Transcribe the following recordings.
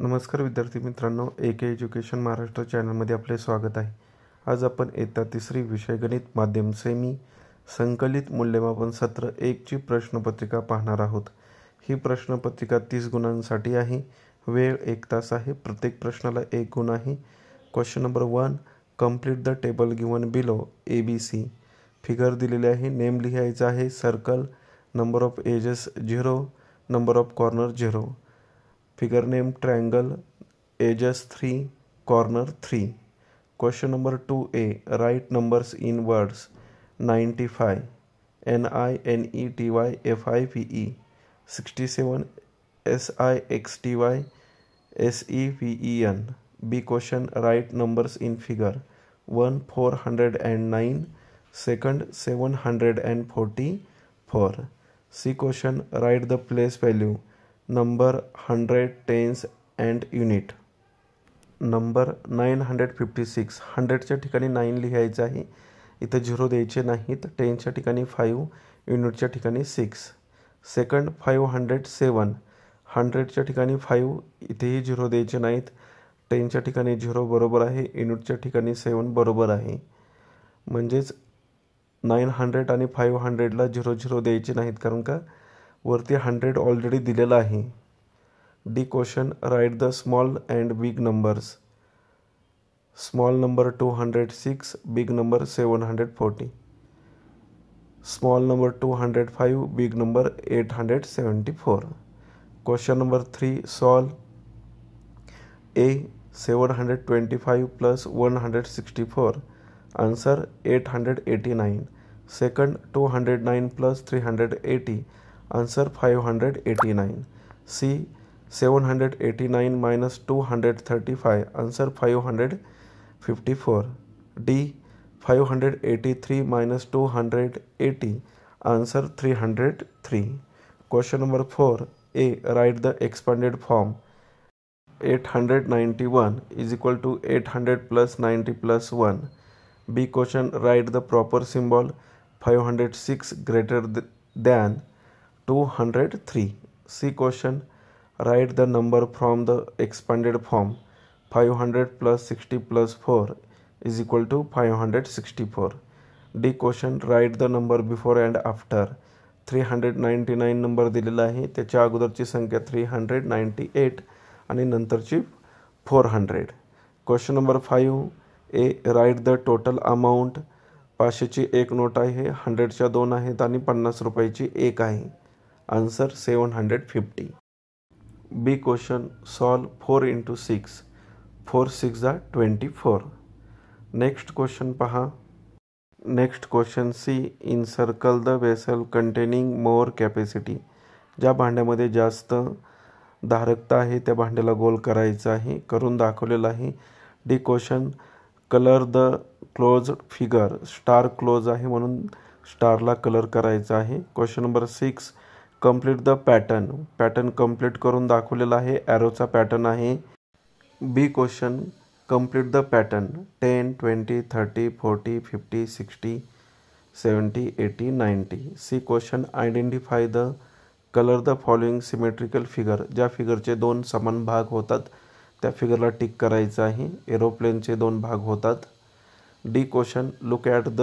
नमस्कार विद्यार्थी मित्रांनो, AK एज्युकेशन महाराष्ट्र चॅनलमध्ये आपले स्वागत आहे। आज आपण इयत्ता तिसरी विषय गणित माध्यम सेमी संकलित मूल्यमापन सत्र 1 ची प्रश्नपत्रिका पाहणार आहोत। ही प्रश्नपत्रिका 30 गुणांसाठी आहे। वेळ 1 तास आहे। प्रत्येक प्रश्नाला 1 गुण आहे। Question number 1, complete the table given below ABC। Figure दिलेले आहे। नेम लिहायचा आहे circle, number of edges 0, number of corner 0। Figure name triangle, edges 3, corner 3. Question number 2A, write numbers in words. 95, NINETY FIVE, 67, SIXTY SEVEN. B question, write numbers in figure. 1 409, second 744. C question, write the place value. Number 100, tens and unit. Number 956, 100च्या ठिकाणी 9 लिहायचं आहे, इथं 0 द्यायचे नाहीत। टेन्सच्या ठिकाणी 5, युनिटच्या ठिकाणी 6। सेकंड 507, 100च्या ठिकाणी 5, इथेही 0 द्यायचे नाहीत। टेन्सच्या ठिकाणी 0 बरोबर आहे, युनिटच्या ठिकाणी 7 बरोबर आहे। म्हणजेच 900 आणि 500ला 0 द्यायचे नाहीत, कारण का वरती 100 ऑलरेडी दिलेला आहे। D question, right the small and big numbers. Small number 206, big number 740। Small number 205, big number 874। Question number 3, solve. A 725 plus 164, answer 889। Second 209 plus 380, answer 589। C 789 minus 235, answer 554। D 583 minus 280, answer 303। Question number 4, A, write the expanded form। 891 is equal to 800 plus 90 plus 1। B question, write the proper symbol। 506 greater than 203। C question, write the number from the expanded form। 500 plus 60 plus 4 is equal to 564। D question, write the number before and after। 399 number दिलेला आहे, त्याच्या अगोदरची संख्या 398 आणि नंतरची 400। Question number 5A, right the total amount. 500ची 1 note आहे, 100च्या 2 आहेत आणि 50 रुपयाची 1 आहे। Answer 750। B question, solve 4 into 6, 4 6 24। Next question पहा। Next question C, encircle the vessel containing more capacity. ज्या भांड्यामध्ये जास्त धारकता आहे त्या भांड्याला गोल करायचं आहे, करून दाखवलेलं आहे। D question, colour the close figure. Star close आहे म्हणून स्टारला कलर करायचा आहे। Question number 6, complete the pattern. Pattern complete करून दाखवलेला आहे, ॲरोचा पॅटर्न आहे। B question, complete the pattern. 10 20 30 40 50 60 70 80 90। C question, identify the colour the following symmetrical figure. ज्या फिगरचे 2 समान भाग होतात त्या फिगरला टिक करायचं आहे। एरोप्लेनचे 2 भाग होतात। D question, look at the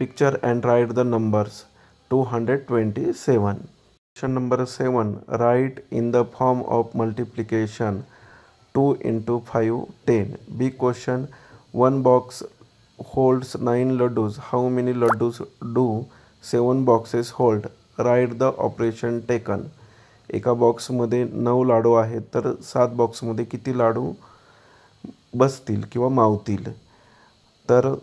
picture and write the numbers. 227। Question number 7, write in the form of multiplication. 2 into 5 10। B question, 1 box holds 9 laddus। How many laddus do 7 boxes hold? Right the operation taken. एका बॉक्समध्ये 9 लाडू आहेत, तर 7 बॉक्समध्ये किती लाडू बसतील किंवा मावतील? तर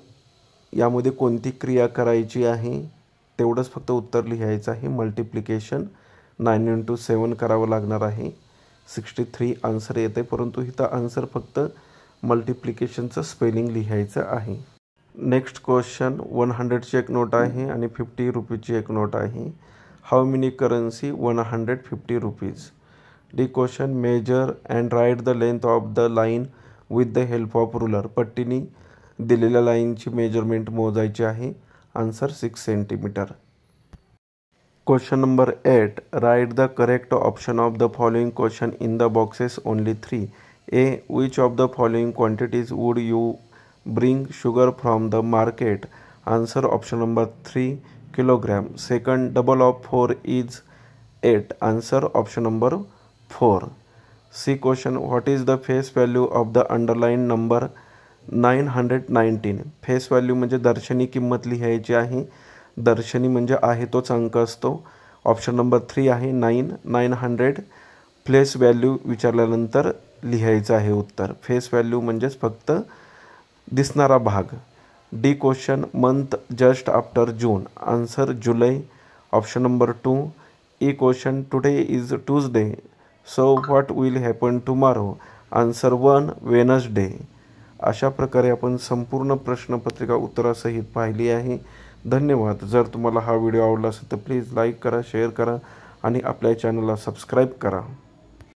यामध्ये कोणती क्रिया करायची आहे तेवढंच फक्त उत्तर लिहायचं आहे। मल्टिप्लिकेशन 9 into 7 करावं लागणार आहे। 63 आन्सर येते, परंतु इथं आन्सर फक्त मल्टिप्लिकेशनचं स्पेलिंग लिहायचं आहे। नेक्स्ट क्वेश्चन, 100ची 1 नोट आहे आणि 50 रुपीची 1 नोट आहे। How many currency 150 rupees? D question, measure and write the length of the line with the help of ruler. पट्टीने दिलेल्या लाईनची मेजरमेंट मोजायची आहे। Answer 6 centimetre. Question number 8. Write the correct option of the following question in the boxes only 3. A. Which of the following quantities would you bring sugar from the market? Answer option number 3 kilogram. Second, double of 4 is 8. Answer option number 4. C question. What is the face value of the underlined number 919? Face value म्हणजे दर्शनी किंमत लिहायची आहे. दर्शनी म्हणजे आहे तोच अंक असतो. ऑप्शन नंबर 3 आहे 900. प्लेस व्हॅल्यू विचारल्यानंतर लिहायचं आहे उत्तर. फेस व्हॅल्यू म्हणजेच फक्त दिसणारा भाग. D question. Month just after June. Answer July. Option number 2. E question. Today is Tuesday, so what will happen tomorrow? Answer 1 Wednesday. अशा प्रकारे आपण संपूर्ण प्रश्नपत्रिका उत्तरासहित पाहिली आहे. धन्यवाद. जर तुम्हाला हा व्हिडिओ आवडला असेल तर प्लीज लाईक करा, शेअर करा आणि आपल्या चॅनलला सबस्क्राईब करा.